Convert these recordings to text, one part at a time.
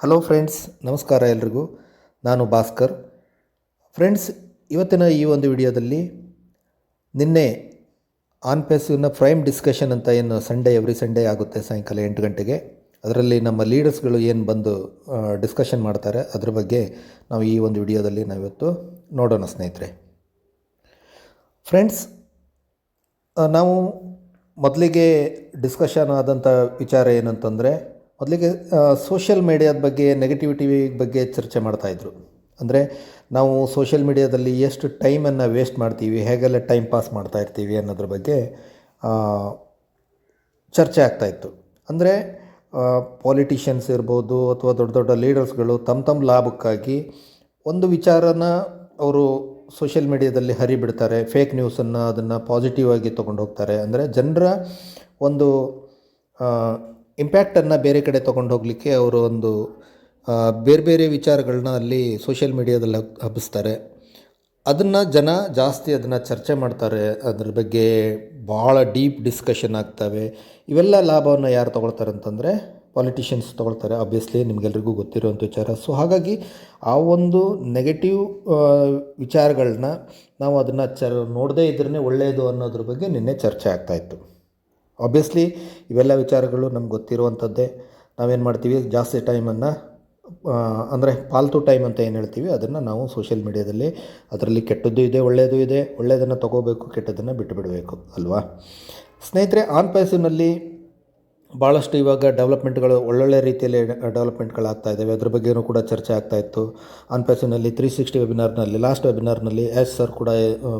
Hello friends, ನಮಸ್ಕಾರ ಎಲ್ರಿಗೂ. ನಾನು ಭಾಸ್ಕರ್. ಫ್ರೆಂಡ್ಸ್, ಇವತ್ತಿನ ಈ ಒಂದು ವಿಡಿಯೋದಲ್ಲಿ ನಿನ್ನೆ ಆನ್ ಪ್ಯಾಸಿವ್ನ ಪ್ರೈಮ್ ಡಿಸ್ಕಷನ್ ಅಂತ ಏನು ಎವ್ರಿ ಸಂಡೇ ಆಗುತ್ತೆ ಸಾಯಂಕಾಲ 8 ಗಂಟೆಗೆ, ಅದರಲ್ಲಿ ನಮ್ಮ ಲೀಡರ್ಸ್ಗಳು ಏನು ಬಂದು ಡಿಸ್ಕಷನ್ ಮಾಡ್ತಾರೆ ಅದ್ರ ಬಗ್ಗೆ ನಾವು ಈ ಒಂದು ವಿಡಿಯೋದಲ್ಲಿ ನಾವಿವತ್ತು ನೋಡೋಣ ಸ್ನೇಹಿತರೆ. ಫ್ರೆಂಡ್ಸ್, ನಾವು ಮೊದಲಿಗೆ ಡಿಸ್ಕಷನ್ ಆದಂಥ ವಿಚಾರ ಏನಂತಂದರೆ, ಮೊದಲಿಗೆ ಸೋಷಿಯಲ್ ಮೀಡಿಯಾದ ಬಗ್ಗೆ, ನೆಗೆಟಿವಿಟಿ ಬಗ್ಗೆ ಚರ್ಚೆ ಮಾಡ್ತಾಯಿದ್ರು. ಅಂದರೆ ನಾವು ಸೋಷಿಯಲ್ ಮೀಡಿಯಾದಲ್ಲಿ ಎಷ್ಟು ಟೈಮನ್ನು ವೇಸ್ಟ್ ಮಾಡ್ತೀವಿ, ಹೇಗೆಲ್ಲ ಟೈಮ್ ಪಾಸ್ ಮಾಡ್ತಾಯಿರ್ತೀವಿ ಅನ್ನೋದ್ರ ಬಗ್ಗೆ ಚರ್ಚೆ ಆಗ್ತಾಯಿತ್ತು. ಅಂದರೆ ಪಾಲಿಟಿಷಿಯನ್ಸ್ ಇರ್ಬೋದು ಅಥವಾ ದೊಡ್ಡ ದೊಡ್ಡ ಲೀಡರ್ಸ್ಗಳು ತಮ್ಮ ಲಾಭಕ್ಕಾಗಿ ಒಂದು ವಿಚಾರನ ಅವರು ಸೋಷಿಯಲ್ ಮೀಡಿಯಾದಲ್ಲಿ ಹರಿಬಿಡ್ತಾರೆ. ಫೇಕ್ ನ್ಯೂಸನ್ನು ಅದನ್ನು ಪಾಸಿಟಿವ್ ಆಗಿ ತೊಗೊಂಡು ಹೋಗ್ತಾರೆ. ಅಂದರೆ ಜನರ ಒಂದು ಇಂಪ್ಯಾಕ್ಟನ್ನು ಬೇರೆ ಕಡೆ ತೊಗೊಂಡು ಹೋಗಲಿಕ್ಕೆ ಅವರು ಒಂದು ಬೇರೆ ಬೇರೆ ವಿಚಾರಗಳನ್ನ ಅಲ್ಲಿ ಸೋಷಿಯಲ್ ಮೀಡಿಯಾದಲ್ಲಿ ಹಬ್ಬಿಸ್ತಾರೆ. ಅದನ್ನು ಜನ ಜಾಸ್ತಿ ಅದನ್ನು ಚರ್ಚೆ ಮಾಡ್ತಾರೆ. ಅದ್ರ ಬಗ್ಗೆ ಭಾಳ ಡೀಪ್ ಡಿಸ್ಕಷನ್ ಆಗ್ತವೆ. ಇವೆಲ್ಲ ಲಾಭವನ್ನು ಯಾರು ತೊಗೊಳ್ತಾರೆ ಅಂತಂದರೆ ಪಾಲಿಟಿಷಿಯನ್ಸ್ ತೊಗೊಳ್ತಾರೆ. ಆಬ್ವಿಯಸ್ಲಿ ನಿಮಗೆಲ್ರಿಗೂ ಗೊತ್ತಿರುವಂಥ ವಿಚಾರ. ಸೊ ಹಾಗಾಗಿ ಆ ಒಂದು ನೆಗೆಟಿವ್ ವಿಚಾರಗಳನ್ನ ನಾವು ಅದನ್ನು ನೋಡದೇ ಇದ್ರೇ ಒಳ್ಳೆಯದು ಅನ್ನೋದ್ರ ಬಗ್ಗೆ ನಿನ್ನೆ ಚರ್ಚೆ ಆಗ್ತಾಯಿತ್ತು. ಆಬ್ವಿಯಸ್ಲಿ ಇವೆಲ್ಲ ವಿಚಾರಗಳು ನಮ್ಗೆ ಗೊತ್ತಿರುವಂಥದ್ದೇ. ನಾವೇನು ಮಾಡ್ತೀವಿ, ಜಾಸ್ತಿ ಟೈಮನ್ನು ಅಂದರೆ ಪಾಲ್ತು ಟೈಮ್ ಅಂತ ಏನು ಹೇಳ್ತೀವಿ ಅದನ್ನು ನಾವು ಸೋಷಿಯಲ್ ಮೀಡಿಯಾದಲ್ಲಿ, ಅದರಲ್ಲಿ ಕೆಟ್ಟದ್ದು ಇದೆ, ಒಳ್ಳೆಯದು ಇದೆ. ಒಳ್ಳೆಯದನ್ನು ತೊಗೋಬೇಕು, ಕೆಟ್ಟದ್ದನ್ನು ಬಿಟ್ಟು ಬಿಡಬೇಕು ಅಲ್ವಾ ಸ್ನೇಹಿತರೆ. ಆನ್ ಪ್ಯಾಸಿವ್ನಲ್ಲಿ ಭಾಳಷ್ಟು ಇವಾಗ ಡೆವಲಪ್ಮೆಂಟ್ಗಳು ಒಳ್ಳೊಳ್ಳೆ ರೀತಿಯಲ್ಲಿ ಡೆವಲಪ್ಮೆಂಟ್ಗಳಾಗ್ತಾ ಇದ್ದಾವೆ. ಅದ್ರ ಬಗ್ಗೆಯೂ ಕೂಡ ಚರ್ಚೆ ಆಗ್ತಾಯಿತ್ತು. ಆನ್ ಪ್ಯಾಸಿವ್ನಲ್ಲಿ 360 ವೆಬಿನಾರ್ನಲ್ಲಿ, ಲಾಸ್ಟ್ ವೆಬಿನಾರ್ನಲ್ಲಿ ಎಸ್ ಸರ್ ಕೂಡ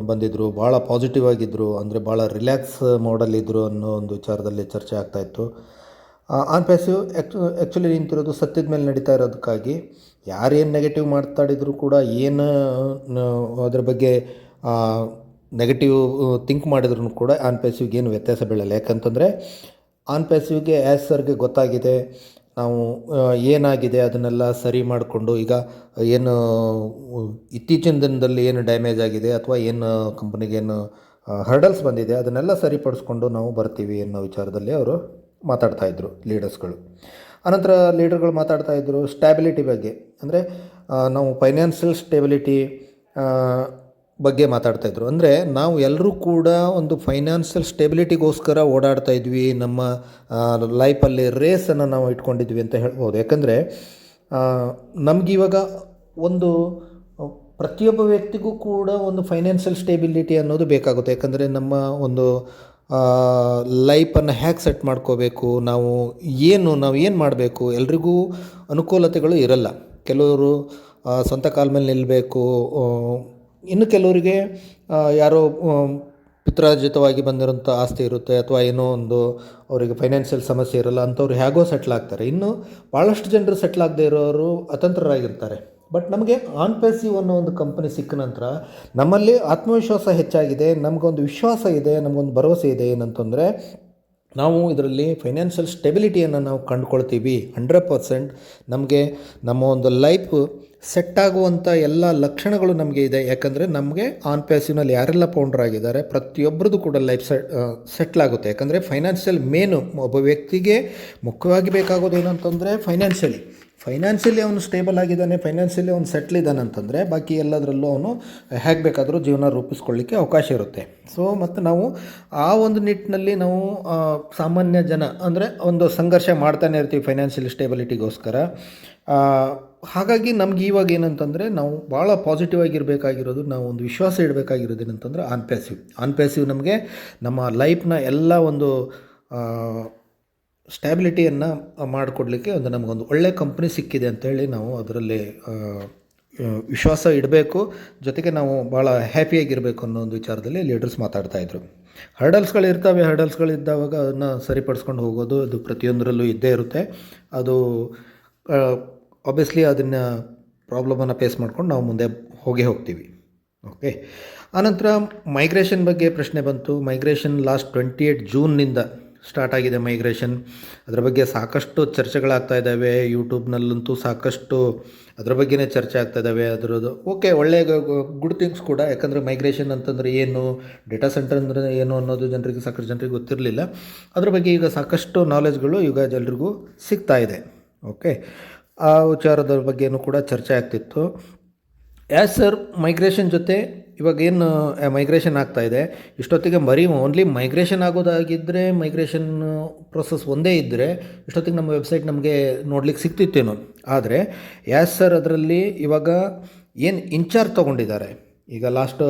ಬಂದಿದ್ದರು. ಭಾಳ ಪಾಸಿಟಿವ್ ಆಗಿದ್ದರು, ಅಂದರೆ ಭಾಳ ರಿಲ್ಯಾಕ್ಸ್ ಮೋಡಲ್ಲಿದ್ದರು ಅನ್ನೋ ಒಂದು ವಿಚಾರದಲ್ಲಿ ಚರ್ಚೆ ಆಗ್ತಾಯಿತ್ತು. ಆನ್ ಪ್ಯಾಸಿವ್ ಆ್ಯಕ್ಚುಲಿ ನಿಂತಿರೋದು ಸತ್ಯದ ಮೇಲೆ ನಡೀತಾ ಇರೋದಕ್ಕಾಗಿ ಯಾರೇನು ನೆಗೆಟಿವ್ ಮಾತಾಡಿದರೂ ಕೂಡ, ಏನು ಅದ್ರ ಬಗ್ಗೆ ನೆಗೆಟಿವ್ ಥಿಂಕ್ ಮಾಡಿದ್ರು ಕೂಡ ಆನ್ ಪ್ಯಾಸಿವ್ಗೆ ಏನು ವ್ಯತ್ಯಾಸ ಬೀಳಲ್ಲ. ಯಾಕಂತಂದರೆ ಆನ್ ಪ್ಯಾಸಿವ್ಗೆ ಆ್ಯಸ್ ಸರ್ಗೆ ಗೊತ್ತಾಗಿದೆ ನಾವು ಏನಾಗಿದೆ ಅದನ್ನೆಲ್ಲ ಸರಿ ಮಾಡಿಕೊಂಡು, ಈಗ ಏನು ಇತ್ತೀಚಿನ ದಿನದಲ್ಲಿ ಏನು ಡ್ಯಾಮೇಜ್ ಆಗಿದೆ ಅಥವಾ ಏನು ಕಂಪ್ನಿಗೆ ಏನು ಹರ್ಡಲ್ಸ್ ಬಂದಿದೆ ಅದನ್ನೆಲ್ಲ ಸರಿಪಡಿಸ್ಕೊಂಡು ನಾವು ಬರ್ತೀವಿ ಅನ್ನೋ ವಿಚಾರದಲ್ಲಿ ಅವರು ಮಾತಾಡ್ತಾಯಿದ್ರು ಲೀಡರ್ಸ್ಗಳು. ಆನಂತರ ಲೀಡರ್ಗಳು ಮಾತಾಡ್ತಾಯಿದ್ರು ಸ್ಟ್ಯಾಬಿಲಿಟಿ ಬಗ್ಗೆ. ಅಂದರೆ ನಾವು ಫೈನಾನ್ಷಿಯಲ್ ಸ್ಟೆಬಿಲಿಟಿ ಬಗ್ಗೆ ಮಾತಾಡ್ತಾಯಿದ್ರು. ಅಂದರೆ ನಾವು ಎಲ್ಲರೂ ಕೂಡ ಒಂದು ಫೈನಾನ್ಷಿಯಲ್ ಸ್ಟೆಬಿಲಿಟಿಗೋಸ್ಕರ ಓಡಾಡ್ತಾ ಇದ್ವಿ, ನಮ್ಮ ಲೈಫಲ್ಲಿ ರೇಸನ್ನು ನಾವು ಇಟ್ಕೊಂಡಿದ್ವಿ ಅಂತ ಹೇಳ್ಬೋದು. ಯಾಕಂದರೆ ನಮಗಿವಾಗ ಒಂದು ಪ್ರತಿಯೊಬ್ಬ ವ್ಯಕ್ತಿಗೂ ಕೂಡ ಒಂದು ಫೈನಾನ್ಷಿಯಲ್ ಸ್ಟೆಬಿಲಿಟಿ ಅನ್ನೋದು ಬೇಕಾಗುತ್ತೆ. ಯಾಕಂದರೆ ನಮ್ಮ ಒಂದು ಲೈಫನ್ನು ಹೇಗೆ ಸೆಟ್ ಮಾಡ್ಕೋಬೇಕು, ನಾವು ಏನು ಮಾಡಬೇಕು, ಎಲ್ರಿಗೂ ಅನುಕೂಲತೆಗಳು ಇರಲ್ಲ. ಕೆಲವರು ಸ್ವಂತ ಕಾಲ ಮೇಲೆ ನಿಲ್ಲಬೇಕು, ಇನ್ನು ಕೆಲವರಿಗೆ ಯಾರೋ ಪಿತ್ರಾರ್ಜಿತವಾಗಿ ಬಂದಿರೋಂಥ ಆಸ್ತಿ ಇರುತ್ತೆ ಅಥವಾ ಏನೋ ಒಂದು ಅವರಿಗೆ ಫೈನಾನ್ಷಿಯಲ್ ಸಮಸ್ಯೆ ಇರೋಲ್ಲ, ಅಂಥವ್ರು ಹೇಗೋ ಸೆಟ್ಲ್ ಆಗ್ತಾರೆ. ಇನ್ನು ಭಾಳಷ್ಟು ಜನರು ಸೆಟ್ಲ್ ಆಗದೆ ಇರೋರು ಅತಂತ್ರರಾಗಿರ್ತಾರೆ. ಬಟ್ ನಮಗೆ ಆನ್ ಪ್ಯಾಸಿವ್ ಅನ್ನೋ ಒಂದು ಕಂಪನಿ ಸಿಕ್ಕ ನಂತರ ನಮ್ಮಲ್ಲಿ ಆತ್ಮವಿಶ್ವಾಸ ಹೆಚ್ಚಾಗಿದೆ, ನಮಗೊಂದು ವಿಶ್ವಾಸ ಇದೆ, ನಮಗೊಂದು ಭರವಸೆ ಇದೆ. ಏನಂತಂದರೆ ನಾವು ಇದರಲ್ಲಿ ಫೈನಾನ್ಷಿಯಲ್ ಸ್ಟೆಬಿಲಿಟಿಯನ್ನು ನಾವು ಕಂಡುಕೊಳ್ತೀವಿ. 100% ನಮಗೆ ನಮ್ಮ ಒಂದು ಲೈಫ್ ಸೆಟ್ ಆಗುವಂಥ ಎಲ್ಲ ಲಕ್ಷಣಗಳು ನಮಗೆ ಇದೆ. ಯಾಕಂದರೆ ನಮಗೆ ಆನ್ ಪ್ಯಾಸಿವ್ನಲ್ಲಿ ಯಾರೆಲ್ಲ ಫೌಂಡರ್ ಆಗಿದ್ದಾರೆ ಪ್ರತಿಯೊಬ್ಬರದ್ದು ಕೂಡ ಲೈಫ್ ಸೆಟ್ಲ್ ಆಗುತ್ತೆ. ಯಾಕಂದರೆ ಫೈನಾನ್ಷಿಯಲ್ ಮೇನು ಒಬ್ಬ ವ್ಯಕ್ತಿಗೆ ಮುಖ್ಯವಾಗಿ ಬೇಕಾಗೋದು ಏನಂತಂದರೆ ಫೈನಾನ್ಷಿಯಲಿ ಅವನು ಸ್ಟೇಬಲ್ ಆಗಿದ್ದಾನೆ, ಫೈನಾನ್ಷಿಯಲಿ ಅವನು ಸೆಟ್ಲ್ ಇದ್ದಾನೆ ಅಂತಂದರೆ ಬಾಕಿ ಎಲ್ಲದರಲ್ಲೂ ಅವನು ಹೇಗೆ ಬೇಕಾದರೂ ಜೀವನ ರೂಪಿಸ್ಕೊಳ್ಳಿಕ್ಕೆ ಅವಕಾಶ ಇರುತ್ತೆ. ಸೊ ಮತ್ತು ನಾವು ಆ ಒಂದು ನಿಟ್ಟಿನಲ್ಲಿ ನಾವು ಸಾಮಾನ್ಯ ಜನ ಅಂದರೆ ಒಂದು ಸಂಘರ್ಷ ಮಾಡ್ತಾನೆ ಇರ್ತೀವಿ ಫೈನಾನ್ಷಿಯಲ್ ಸ್ಟೇಬಿಲಿಟಿಗೋಸ್ಕರ. ಹಾಗಾಗಿ ನಮ್ಗೆ ಇವಾಗ ಏನಂತಂದರೆ ನಾವು ಭಾಳ ಪಾಸಿಟಿವ್ ಆಗಿರಬೇಕಾಗಿರೋದು, ನಾವು ಒಂದು ವಿಶ್ವಾಸ ಇಡಬೇಕಾಗಿರೋದು ಏನಂತಂದರೆ ಆನ್ ಪ್ಯಾಸಿವ್ ನಮಗೆ ನಮ್ಮ ಲೈಫ್ನ ಎಲ್ಲ ಒಂದು ಸ್ಟ್ಯಾಬಿಲಿಟಿಯನ್ನು ಮಾಡಿಕೊಡ್ಲಿಕ್ಕೆ ನಮಗೊಂದು ಒಳ್ಳೆ ಕಂಪ್ನಿ ಸಿಕ್ಕಿದೆ ಅಂತೇಳಿ ನಾವು ಅದರಲ್ಲಿ ವಿಶ್ವಾಸ ಇಡಬೇಕು. ಜೊತೆಗೆ ನಾವು ಭಾಳ ಹ್ಯಾಪಿಯಾಗಿರಬೇಕು ಅನ್ನೋ ಒಂದು ವಿಚಾರದಲ್ಲಿ ಲೀಡರ್ಸ್ ಮಾತಾಡ್ತಾಯಿದ್ರು. ಹರ್ಡಲ್ಸ್ಗಳಿದ್ದಾವಾಗ ಅದನ್ನು ಸರಿಪಡಿಸ್ಕೊಂಡು ಹೋಗೋದು ಅದು ಪ್ರತಿಯೊಂದರಲ್ಲೂ ಇದ್ದೇ ಇರುತ್ತೆ. ಅದು ಆಬ್ವಿಯಸ್ಲಿ ಅದನ್ನು ಪ್ರಾಬ್ಲಮನ್ನು ಫೇಸ್ ಮಾಡ್ಕೊಂಡು ನಾವು ಮುಂದೆ ಹೋಗ್ತೀವಿ. ಓಕೆ. ಆನಂತರ ಮೈಗ್ರೇಷನ್ ಬಗ್ಗೆ ಪ್ರಶ್ನೆ ಬಂತು. ಮೈಗ್ರೇಷನ್ ಲಾಸ್ಟ್ 28 ಜೂನ್ನಿಂದ ಸ್ಟಾರ್ಟ್ ಆಗಿದೆ ಮೈಗ್ರೇಷನ್. ಅದರ ಬಗ್ಗೆ ಸಾಕಷ್ಟು ಚರ್ಚೆಗಳಾಗ್ತಾ ಇದ್ದಾವೆ. ಯೂಟ್ಯೂಬ್ನಲ್ಲಂತೂ ಸಾಕಷ್ಟು ಅದರ ಬಗ್ಗೆನೇ ಚರ್ಚೆ ಆಗ್ತಾ ಇದ್ದಾವೆ. ಅದರದ್ದು ಓಕೆ, ಒಳ್ಳೆಯ ಗುಡ್ ಥಿಂಗ್ಸ್ ಕೂಡ. ಯಾಕಂದರೆ ಮೈಗ್ರೇಷನ್ ಅಂತಂದರೆ ಏನು, ಡೇಟಾ ಸೆಂಟರ್ ಅಂದರೆ ಏನು ಅನ್ನೋದು ಸಾಕಷ್ಟು ಜನರಿಗೆ ಗೊತ್ತಿರಲಿಲ್ಲ. ಅದ್ರ ಬಗ್ಗೆ ಈಗ ಸಾಕಷ್ಟು ನಾಲೆಜ್ಗಳು ಈಗ ಜನರಿಗೂ ಸಿಗ್ತಾ ಇದೆ. ಓಕೆ. ಆ ವಿಚಾರದ ಬಗ್ಗೆನೂ ಕೂಡ ಚರ್ಚೆ ಆಗ್ತಿತ್ತು. ಆ್ಯಸ್ ಸರ್ ಮೈಗ್ರೇಷನ್ ಜೊತೆ ಇವಾಗೇನು ಮೈಗ್ರೇಷನ್ ಆಗ್ತಾಯಿದೆ, ಇಷ್ಟೊತ್ತಿಗೆ ಓನ್ಲಿ ಮೈಗ್ರೇಷನ್ ಆಗೋದಾಗಿದ್ದರೆ ಮೈಗ್ರೇಷನ್ ಪ್ರೊಸೆಸ್ ಒಂದೇ ಇದ್ದರೆ ಇಷ್ಟೊತ್ತಿಗೆ ನಮ್ಮ ವೆಬ್ಸೈಟ್ ನಮಗೆ ನೋಡ್ಲಿಕ್ಕೆ ಸಿಗ್ತಿತ್ತೇನೋ. ಆದರೆ ಆ್ಯಸ್ ಸರ್ ಅದರಲ್ಲಿ ಇವಾಗ ಏನು ಇನ್ಚಾರ್ಜ್ ತೊಗೊಂಡಿದ್ದಾರೆ, ಈಗ ಲಾಸ್ಟ್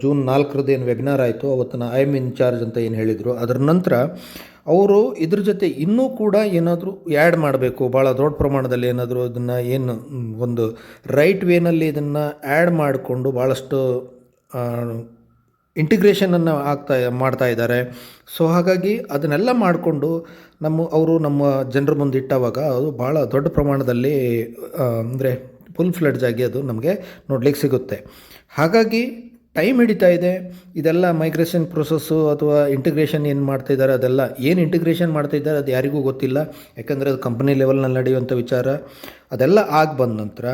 ಜೂನ್ 4 ಏನು ವೆಬಿನಾರ್ ಆಯಿತು, ಅವತ್ತಿನ ಐ ಎಮ್ ಇನ್ಚಾರ್ಜ್ ಅಂತ ಏನು ಹೇಳಿದರು, ಅದರ ನಂತರ ಅವರು ಇದ್ರ ಜೊತೆ ಇನ್ನೂ ಕೂಡ ಏನಾದರೂ ಆ್ಯಡ್ ಮಾಡಬೇಕು, ಭಾಳ ದೊಡ್ಡ ಪ್ರಮಾಣದಲ್ಲಿ ಏನಾದರೂ ಅದನ್ನು ಏನು ಒಂದು ರೈಟ್ ವೇನಲ್ಲಿ ಇದನ್ನು ಆ್ಯಡ್ ಮಾಡಿಕೊಂಡು ಭಾಳಷ್ಟು ಇಂಟಿಗ್ರೇಷನನ್ನು ಮಾಡ್ತಾ ಇದ್ದಾರೆ. ಸೊ ಹಾಗಾಗಿ ಅದನ್ನೆಲ್ಲ ಮಾಡಿಕೊಂಡು ನಮ್ಮ ಜನರ ಮುಂದೆ ಇಟ್ಟವಾಗ ಅದು ಭಾಳ ದೊಡ್ಡ ಪ್ರಮಾಣದಲ್ಲಿ ಅಂದರೆ ಫುಲ್ ಫ್ಲೆಡ್ಜ್ ಆಗಿ ಅದು ನಮಗೆ ನೋಡ್ಲಿಕ್ಕೆ ಸಿಗುತ್ತೆ. ಹಾಗಾಗಿ ಟೈಮ್ ಹಿಡಿತಾ ಇದೆ. ಇದೆಲ್ಲ ಮೈಗ್ರೇಷನ್ ಪ್ರೊಸೆಸ್ಸು ಅಥವಾ ಇಂಟಿಗ್ರೇಷನ್ ಏನು ಮಾಡ್ತಾಯಿದ್ದಾರೆ, ಅದೆಲ್ಲ ಏನು ಇಂಟಿಗ್ರೇಷನ್ ಮಾಡ್ತಾಯಿದ್ದಾರೆ ಅದು ಯಾರಿಗೂ ಗೊತ್ತಿಲ್ಲ. ಯಾಕಂದರೆ ಅದು ಕಂಪ್ನಿ ಲೆವೆಲ್ನಲ್ಲಿ ನಡೆಯುವಂಥ ವಿಚಾರ. ಅದೆಲ್ಲ ಆಗಿ ಬಂದ ನಂತರ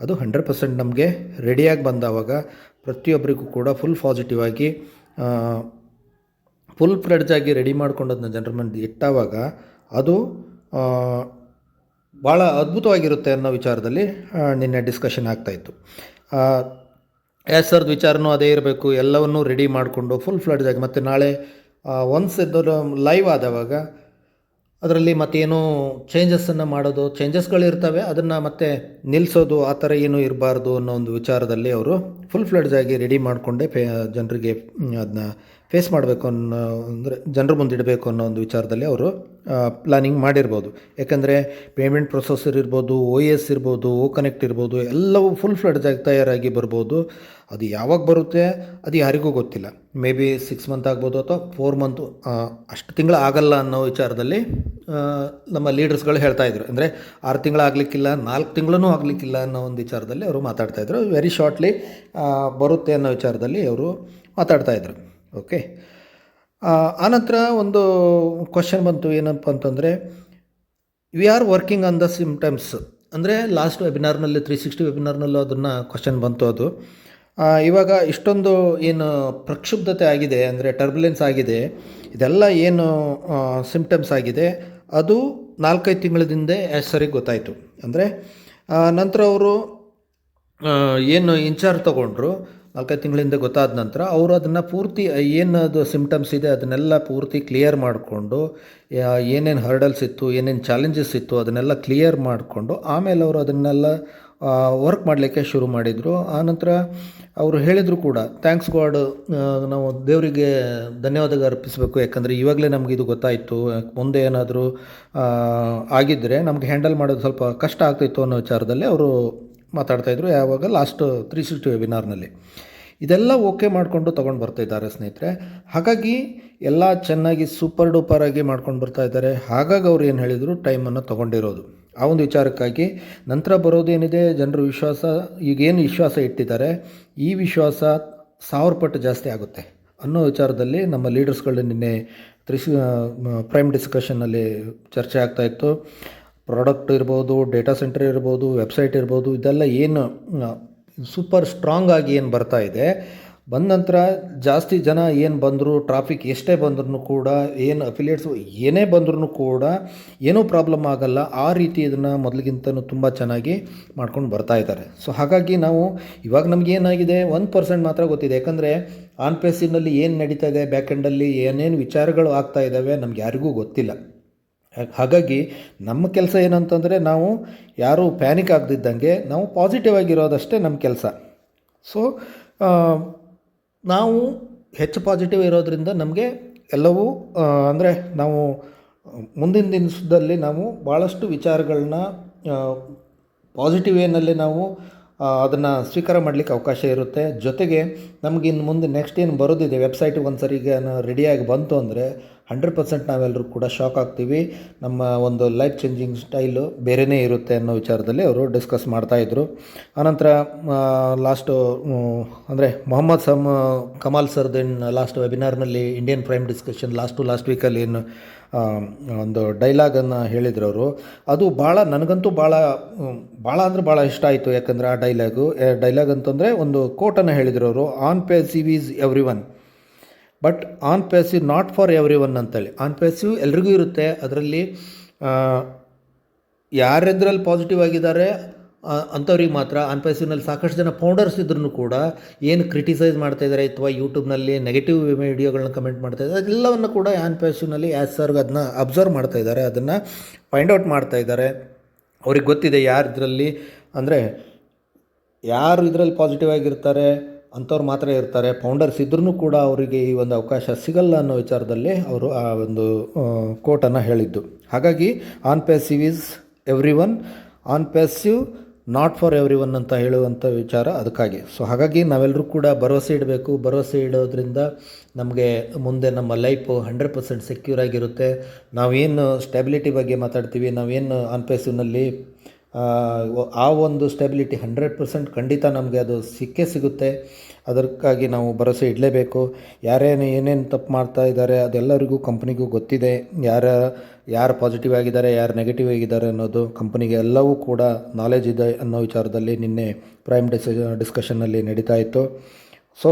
ಅದು 100% ನಮಗೆ ರೆಡಿಯಾಗಿ ಬಂದಾವಾಗ ಪ್ರತಿಯೊಬ್ಬರಿಗೂ ಕೂಡ ಫುಲ್ ಪಾಸಿಟಿವ್ ಆಗಿ ಫುಲ್ ಫ್ಲೆಡ್ಜ್ ಆಗಿ ರೆಡಿ ಮಾಡ್ಕೊಂಡು ಅದನ್ನ ಜನರ ಮುಂದೆ ಇಟ್ಟಾವಾಗ ಅದು ಭಾಳ ಅದ್ಭುತವಾಗಿರುತ್ತೆ ಅನ್ನೋ ವಿಚಾರದಲ್ಲಿ ನಿನ್ನೆ ಡಿಸ್ಕಷನ್ ಆಗ್ತಾಯಿತ್ತು. ಸರ್ದು ವಿಚಾರನೂ ಅದೇ ಇರಬೇಕು, ಎಲ್ಲವನ್ನೂ ರೆಡಿ ಮಾಡಿಕೊಂಡು ಫುಲ್ ಫ್ಲೆಡ್ಜ್ ಆಗಿ. ಮತ್ತು ನಾಳೆ ಒನ್ಸ್ ಇದು ಲೈವ್ ಆದವಾಗ ಅದರಲ್ಲಿ ಮತ್ತೇನು ಚೇಂಜಸ್ಸನ್ನು ಮಾಡೋದು, ಚೇಂಜಸ್ಗಳಿರ್ತವೆ, ಅದನ್ನು ಮತ್ತೆ ನಿಲ್ಲಿಸೋದು ಆ ಥರ ಏನೂ ಇರಬಾರ್ದು ಅನ್ನೋ ಒಂದು ವಿಚಾರದಲ್ಲಿ ಅವರು ಫುಲ್ ಫ್ಲೆಡ್ಜ್ ಆಗಿ ರೆಡಿ ಮಾಡಿಕೊಂಡೇ ಜನರಿಗೆ ಅದನ್ನ ಫೇಸ್ ಮಾಡಬೇಕು ಅಂದರೆ ಜನರ ಮುಂದೆ ಇಡಬೇಕು ಅನ್ನೋ ಒಂದು ವಿಚಾರದಲ್ಲಿ ಅವರು ಪ್ಲ್ಯಾನಿಂಗ್ ಮಾಡಿರ್ಬೋದು. ಯಾಕಂದರೆ ಪೇಮೆಂಟ್ ಪ್ರೊಸೆಸರ್ ಇರ್ಬೋದು, OS ಇರ್ಬೋದು, ಕನೆಕ್ಟ್ ಇರ್ಬೋದು, ಎಲ್ಲವೂ ಫುಲ್ ಫ್ಲೆಡ್ಜ್ ಆಗಿ ತಯಾರಾಗಿ ಬರ್ಬೋದು. ಅದು ಯಾವಾಗ ಬರುತ್ತೆ ಅದು ಯಾರಿಗೂ ಗೊತ್ತಿಲ್ಲ. ಮೇ ಬಿ 6 ಮಂತ್ ಆಗ್ಬೋದು ಅಥವಾ 4 ಮಂತು, ಅಷ್ಟು ತಿಂಗಳು ಆಗಲ್ಲ ಅನ್ನೋ ವಿಚಾರದಲ್ಲಿ ನಮ್ಮ ಲೀಡರ್ಸ್ಗಳು ಹೇಳ್ತಾಯಿದ್ರು. ಅಂದರೆ 6 ತಿಂಗಳು ಆಗಲಿಕ್ಕಿಲ್ಲ, 4 ತಿಂಗಳೂ ಆಗಲಿಕ್ಕಿಲ್ಲ ಅನ್ನೋ ಒಂದು ವಿಚಾರದಲ್ಲಿ ಅವರು ಮಾತಾಡ್ತಾಯಿದ್ರು. ವೆರಿ ಶಾರ್ಟ್ಲಿ ಬರುತ್ತೆ ಅನ್ನೋ ವಿಚಾರದಲ್ಲಿ ಅವರು ಮಾತಾಡ್ತಾಯಿದ್ರು. ಓಕೆ. ಆನಂತರ ಒಂದು ಕ್ವಶನ್ ಬಂತು, ಏನಪ್ಪ ಅಂತಂದರೆ we are working on the symptoms. ಅಂದರೆ ಲಾಸ್ಟ್ ವೆಬಿನಾರ್ನಲ್ಲಿ 360 ವೆಬಿನಾರ್ನಲ್ಲೂ ಅದನ್ನು ಕ್ವಶನ್ ಬಂತು. ಅದು ಇವಾಗ ಇಷ್ಟೊಂದು ಏನು ಪ್ರಕ್ಷುಬ್ಧತೆ ಆಗಿದೆ, ಅಂದರೆ ಟರ್ಬುಲೆನ್ಸ್ ಆಗಿದೆ, ಇದೆಲ್ಲ ಏನು ಸಿಮ್ಟಮ್ಸ್ ಆಗಿದೆ ಅದು 4-5 ತಿಂಗಳಿಂದ ಸರಿಗೆ ಗೊತ್ತಾಯಿತು. ಅಂದರೆ ನಂತರ ಅವರು ಏನು ಇನ್ಚಾರ್ಜ್ ತೊಗೊಂಡ್ರು, 4-5 ತಿಂಗಳಿಂದ ಗೊತ್ತಾದ ನಂತರ ಅವರು ಅದನ್ನು ಪೂರ್ತಿ ಏನದು ಸಿಮ್ಟಮ್ಸ್ ಇದೆ ಅದನ್ನೆಲ್ಲ ಪೂರ್ತಿ ಕ್ಲಿಯರ್ ಮಾಡಿಕೊಂಡು, ಏನೇನು ಹರ್ಡಲ್ಸ್ ಇತ್ತು, ಏನೇನು ಚಾಲೆಂಜಸ್ ಇತ್ತು ಅದನ್ನೆಲ್ಲ ಕ್ಲಿಯರ್ ಮಾಡಿಕೊಂಡು ಆಮೇಲೆ ಅವರು ಅದನ್ನೆಲ್ಲ ವರ್ಕ್ ಮಾಡಲಿಕ್ಕೆ ಶುರು ಮಾಡಿದರು. ಆನಂತರ ಅವರು ಹೇಳಿದರು ಕೂಡ, ಥ್ಯಾಂಕ್ಸ್ ಗಾಡ್, ನಾವು ದೇವರಿಗೆ ಧನ್ಯವಾದ ಅರ್ಪಿಸಬೇಕು. ಯಾಕಂದರೆ ಇವಾಗಲೇ ನಮಗೆ ಇದು ಗೊತ್ತಾಯಿತು, ಮುಂದೆ ಏನಾದರೂ ಆಗಿದ್ದರೆ ನಮಗೆ ಹ್ಯಾಂಡಲ್ ಮಾಡೋದು ಸ್ವಲ್ಪ ಕಷ್ಟ ಆಗ್ತಾಯಿತ್ತು ಅನ್ನೋ ವಿಚಾರದಲ್ಲಿ ಅವರು ಮಾತಾಡ್ತಾಯಿದ್ರು. ಯಾವಾಗ ಲಾಸ್ಟ್ 360 ವೆಬಿನಾರ್ನಲ್ಲಿ ಇದೆಲ್ಲ ಓಕೆ ಮಾಡಿಕೊಂಡು ತೊಗೊಂಡು ಬರ್ತಾಯಿದ್ದಾರೆ ಸ್ನೇಹಿತರೆ. ಹಾಗಾಗಿ ಎಲ್ಲ ಚೆನ್ನಾಗಿ ಸೂಪರ್ ಡೂಪರಾಗಿ ಮಾಡ್ಕೊಂಡು ಬರ್ತಾಯಿದ್ದಾರೆ. ಹಾಗಾಗಿ ಅವ್ರು ಏನು ಹೇಳಿದರು, ಟೈಮನ್ನು ತೊಗೊಂಡಿರೋದು ಆ ಒಂದು ವಿಚಾರಕ್ಕಾಗಿ. ನಂತರ ಬರೋದೇನಿದೆ, ಜನರ ವಿಶ್ವಾಸ, ಈಗೇನು ವಿಶ್ವಾಸ ಇಟ್ಟಿದ್ದಾರೆ ಈ ವಿಶ್ವಾಸ 1000 ಪಟ್ಟು ಜಾಸ್ತಿ ಆಗುತ್ತೆ ಅನ್ನೋ ವಿಚಾರದಲ್ಲಿ ನಮ್ಮ ಲೀಡರ್ಸ್ಗಳು ನಿನ್ನೆ ಪ್ರೈಮ್ ಡಿಸ್ಕಷನ್ನಲ್ಲಿ ಚರ್ಚೆ ಆಗ್ತಾಯಿತ್ತು. ಪ್ರಾಡಕ್ಟ್ ಇರ್ಬೋದು, ಡೇಟಾ ಸೆಂಟರ್ ಇರ್ಬೋದು, ವೆಬ್ಸೈಟ್ ಇರ್ಬೋದು, ಇದೆಲ್ಲ ಏನು ಸೂಪರ್ ಸ್ಟ್ರಾಂಗ್ ಆಗಿ ಏನು ಬರ್ತಾ ಇದೆ, ಬಂದ ನಂತರ ಜಾಸ್ತಿ ಜನ ಏನು ಬಂದರು, ಟ್ರಾಫಿಕ್ ಎಷ್ಟೇ ಬಂದ್ರೂ ಕೂಡ, ಏನು ಅಫಿಲಿಯೇಟ್ಸು ಏನೇ ಬಂದ್ರೂ ಕೂಡ ಏನೂ ಪ್ರಾಬ್ಲಮ್ ಆಗಲ್ಲ. ಆ ರೀತಿ ಇದನ್ನು ಮೊದಲಿಗಿಂತನೂ ತುಂಬ ಚೆನ್ನಾಗಿ ಮಾಡ್ಕೊಂಡು ಬರ್ತಾ ಇದ್ದಾರೆ. ಸೊ ಹಾಗಾಗಿ ನಾವು ಇವಾಗ ನಮಗೇನಾಗಿದೆ 1% ಮಾತ್ರ ಗೊತ್ತಿದೆ. ಯಾಕಂದರೆ ಆನ್ ಪೇಸಿನಲ್ಲಿ ಏನು ನಡೀತಾ ಇದೆ, ಬ್ಯಾಕ್ ಎಂಡಲ್ಲಿ ಏನೇನು ವಿಚಾರಗಳು ಆಗ್ತಾ ಇದ್ದಾವೆ ನಮ್ಗೆ ಯಾರಿಗೂ ಗೊತ್ತಿಲ್ಲ. ಹಾಗಾಗಿ ನಮ್ಮ ಕೆಲಸ ಏನಂತಂದರೆ, ನಾವು ಯಾರೂ ಪ್ಯಾನಿಕ್ ಆಗದಿದ್ದಂಗೆ ನಾವು ಪಾಸಿಟಿವ್ ಆಗಿರೋದಷ್ಟೇ ನಮ್ಮ ಕೆಲಸ. ಸೊ ನಾವು ಹೆಚ್ಚು ಪಾಸಿಟಿವ್ ಇರೋದರಿಂದ ನಮಗೆ ಎಲ್ಲವೂ ಅಂದರೆ ನಾವು ಮುಂದಿನ ದಿನದಲ್ಲಿ ನಾವು ಭಾಳಷ್ಟು ವಿಚಾರಗಳನ್ನ ಪಾಸಿಟಿವ್ ವೇನಲ್ಲಿ ನಾವು ಅದನ್ನು ಸ್ವೀಕಾರ ಮಾಡಲಿಕ್ಕೆ ಅವಕಾಶ ಇರುತ್ತೆ. ಜೊತೆಗೆ ನಮಗೆ ಇನ್ನು ಮುಂದೆ ನೆಕ್ಸ್ಟ್ ಏನು ಬರೋದಿದೆ, ವೆಬ್ಸೈಟಿಗೆ ಒಂದು ಸರಿಗೆ ರೆಡಿಯಾಗಿ ಬಂತು ಅಂದರೆ 100% ನಾವೆಲ್ಲರೂ ಕೂಡ ಶಾಕ್ ಆಗ್ತೀವಿ. ನಮ್ಮ ಒಂದು ಲೈಫ್ ಚೇಂಜಿಂಗ್ ಸ್ಟೈಲು ಬೇರೆಯೇ ಇರುತ್ತೆ ಅನ್ನೋ ವಿಚಾರದಲ್ಲಿ ಅವರು ಡಿಸ್ಕಸ್ ಮಾಡ್ತಾಯಿದ್ರು. ಆನಂತರ ಲಾಸ್ಟು ಅಂದರೆ ಮೊಹಮ್ಮದ್ ಕಮಾಲ್ ಸರ್ದೇನು ಲಾಸ್ಟ್ ವೆಬಿನಾರ್ನಲ್ಲಿ ಇಂಡಿಯನ್ ಪ್ರೈಮ್ ಡಿಸ್ಕಷನ್ ಲಾಸ್ಟ್ ವೀಕಲ್ಲಿ ಏನು ಒಂದು ಡೈಲಾಗನ್ನು ಹೇಳಿದ್ರು ಅವರು, ಅದು ನನಗಂತೂ ಭಾಳ ಇಷ್ಟ ಆಯಿತು. ಯಾಕಂದರೆ ಆ ಡೈಲಾಗ್ ಅಂತಂದರೆ ಒಂದು ಕೋಟನ್ನು ಹೇಳಿದ್ರು ಅವರು, on passive is every one but on passive not for every one ಅಂತೇಳಿ. ಆನ್ ಪೇಸಿವ್ ಎಲ್ರಿಗೂ ಇರುತ್ತೆ, ಅದರಲ್ಲಿ ಯಾರೆದ್ರಲ್ಲಿ ಪಾಸಿಟಿವ್ ಆಗಿದ್ದಾರೆ ಅಂಥವ್ರಿಗೆ ಮಾತ್ರ ಆನ್ ಪ್ಯಾಸಿವ್ನಲ್ಲಿ ಸಾಕಷ್ಟು ಜನ ಫೌಂಡರ್ಸ್ ಇದ್ರೂ ಕೂಡ ಏನು ಕ್ರಿಟಿಸೈಸ್ ಮಾಡ್ತಾಯಿದ್ದಾರೆ ಅಥವಾ ಯೂಟ್ಯೂಬ್ನಲ್ಲಿ ನೆಗೆಟಿವ್ ವಿಡಿಯೋಗಳನ್ನ ಕಮೆಂಟ್ ಮಾಡ್ತಾಯಿದ್ದಾರೆ ಅದೆಲ್ಲವನ್ನು ಕೂಡ ಆನ್ ಪ್ಯಾಸಿವ್ನಲ್ಲಿ ಆ್ಯಸ್ ಸರ್ಗೆ ಅದನ್ನ ಅಬ್ಸರ್ವ್ ಮಾಡ್ತಾಯಿದ್ದಾರೆ, ಅದನ್ನು ಫೈಂಡ್ ಔಟ್ ಮಾಡ್ತಾಯಿದ್ದಾರೆ. ಅವ್ರಿಗೆ ಗೊತ್ತಿದೆ ಯಾರು ಇದರಲ್ಲಿ ಅಂದರೆ ಯಾರು ಇದರಲ್ಲಿ ಪಾಸಿಟಿವ್ ಆಗಿರ್ತಾರೆ ಅಂಥವ್ರು ಮಾತ್ರ ಇರ್ತಾರೆ. ಫೌಂಡರ್ಸ್ ಇದ್ರೂ ಕೂಡ ಅವರಿಗೆ ಈ ಒಂದು ಅವಕಾಶ ಸಿಗಲ್ಲ ಅನ್ನೋ ವಿಚಾರದಲ್ಲಿ ಅವರು ಆ ಒಂದು ಕೋಟನ್ನು ಹೇಳಿದ್ದು. ಹಾಗಾಗಿ on passive is every one, on passive not for every one ಅಂತ ಹೇಳುವಂಥ ವಿಚಾರ ಅದಕ್ಕಾಗಿ. ಸೊ ಹಾಗಾಗಿ ನಾವೆಲ್ಲರೂ ಕೂಡ ಭರವಸೆ ಇಡಬೇಕು. ಭರವಸೆ ಇಡೋದ್ರಿಂದ ನಮಗೆ ಮುಂದೆ ನಮ್ಮ ಲೈಫು 100% ಸೆಕ್ಯೂರ್ ಆಗಿರುತ್ತೆ. ನಾವೇನು ಸ್ಟೆಬಿಲಿಟಿ ಬಗ್ಗೆ ಮಾತಾಡ್ತೀವಿ, ನಾವೇನು ಆನ್ ಪ್ಯಾಸಿವ್ನಲ್ಲಿ ಆ ಒಂದು ಸ್ಟೆಬಿಲಿಟಿ 100% ಖಂಡಿತ ನಮಗೆ ಅದು ಸಿಕ್ಕೇ ಸಿಗುತ್ತೆ. ಅದಕ್ಕಾಗಿ ನಾವು ಭರವಸೆ ಇಡಲೇಬೇಕು. ಏನೇನು ತಪ್ಪು ಮಾಡ್ತಾ ಇದ್ದಾರೆ ಅದೆಲ್ಲರಿಗೂ ಕಂಪ್ನಿಗೂ ಗೊತ್ತಿದೆ. ಯಾರು ಪಾಸಿಟಿವ್ ಆಗಿದ್ದಾರೆ, ಯಾರು ನೆಗೆಟಿವ್ ಆಗಿದ್ದಾರೆ ಅನ್ನೋದು ಕಂಪ್ನಿಗೆ ಎಲ್ಲವೂ ಕೂಡ ನಾಲೆಜ್ ಇದೆ ಅನ್ನೋ ವಿಚಾರದಲ್ಲಿ ನಿನ್ನೆ ಪ್ರೈಮ್ ಡಿಸ್ಕಷನ್ನಲ್ಲಿ ನಡೀತಾ ಇತ್ತು. ಸೊ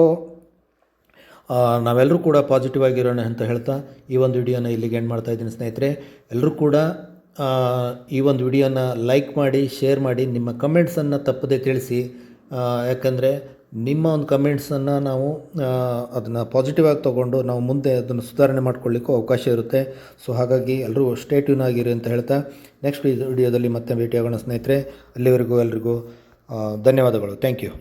ನಾವೆಲ್ಲರೂ ಕೂಡ ಪಾಸಿಟಿವ್ ಆಗಿರೋಣ ಅಂತ ಹೇಳ್ತಾ ಈ ಒಂದು ವಿಡಿಯೋನ ಇಲ್ಲಿಗೆ ಎಂಡ್ ಮಾಡ್ತಾಯಿದ್ದೀನಿ ಸ್ನೇಹಿತರೆ. ಎಲ್ಲರೂ ಕೂಡ ಈ ಒಂದು ವಿಡಿಯೋನ ಲೈಕ್ ಮಾಡಿ, ಶೇರ್ ಮಾಡಿ, ನಿಮ್ಮ ಕಮೆಂಟ್ಸನ್ನು ತಪ್ಪದೇ ತಿಳಿಸಿ. ಯಾಕಂದರೆ ನಿಮ್ಮ ಒಂದು ಕಮೆಂಟ್ಸನ್ನು ನಾವು ಅದನ್ನು ಪಾಸಿಟಿವ್ ಆಗಿ ತೊಗೊಂಡು ನಾವು ಮುಂದೆ ಅದನ್ನು ಸುಧಾರಣೆ ಮಾಡ್ಕೊಳ್ಳಿಕ್ಕೂ ಅವಕಾಶ ಇರುತ್ತೆ. ಸೊ ಹಾಗಾಗಿ ಎಲ್ಲರೂ ಸ್ಟೇ ಟ್ಯೂನ್ ಆಗಿರಿ ಅಂತ ಹೇಳ್ತಾ ನೆಕ್ಸ್ಟ್ ವಿಡಿಯೋದಲ್ಲಿ ಮತ್ತೆ ಭೇಟಿಯಾಗೋಣ ಸ್ನೇಹಿತರೆ. ಅಲ್ಲಿವರೆಗೂ ಎಲ್ರಿಗೂ ಧನ್ಯವಾದಗಳು. Thank you.